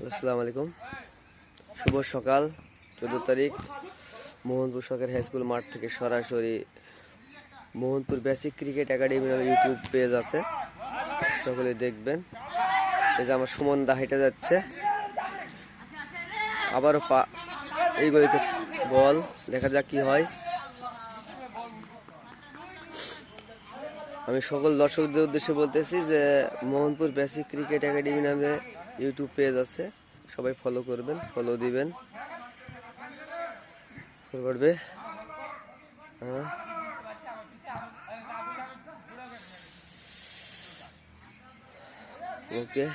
আসসালামু আলাইকুম। শুভ সকাল। 14 তারিখ মোহনপুর সরকারি হাই স্কুল মাঠ থেকে সরাসরি মোহনপুর বেসিক ক্রিকেট একাডেমি নামে ইউটিউব পেজ আছে, সকলে দেখবেন। এই যে আমার সুমন দা হেঁটে যাচ্ছে, আবারও এই গলিতে বল, দেখা যাক কি হয়। আমি সকল দর্শকদের উদ্দেশ্যে বলতেছি যে মোহনপুর বেসিক ক্রিকেট একাডেমি নামে ইউটিউব পেজ আছে, সবাই ফলো করবেন, ফলো দিবেন, পড়বে। ওকে,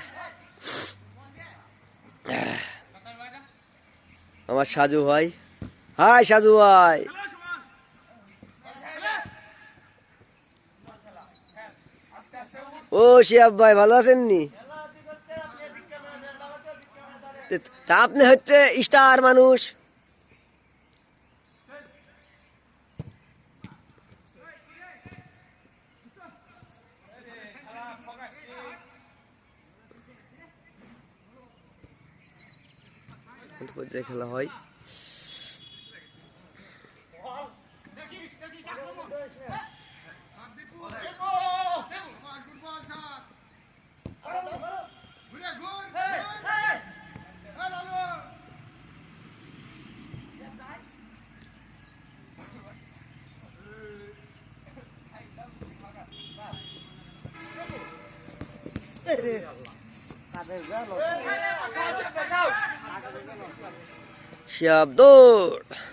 আমার সাজু ভাই, হাই সাজু ভাই। ও শিয়াব ভাই, ভালো আছেন নি? তা আপনি হচ্ছে স্টার মানুষ। পর্যায়ে খেলা হয়। শিয়াব দৌড়।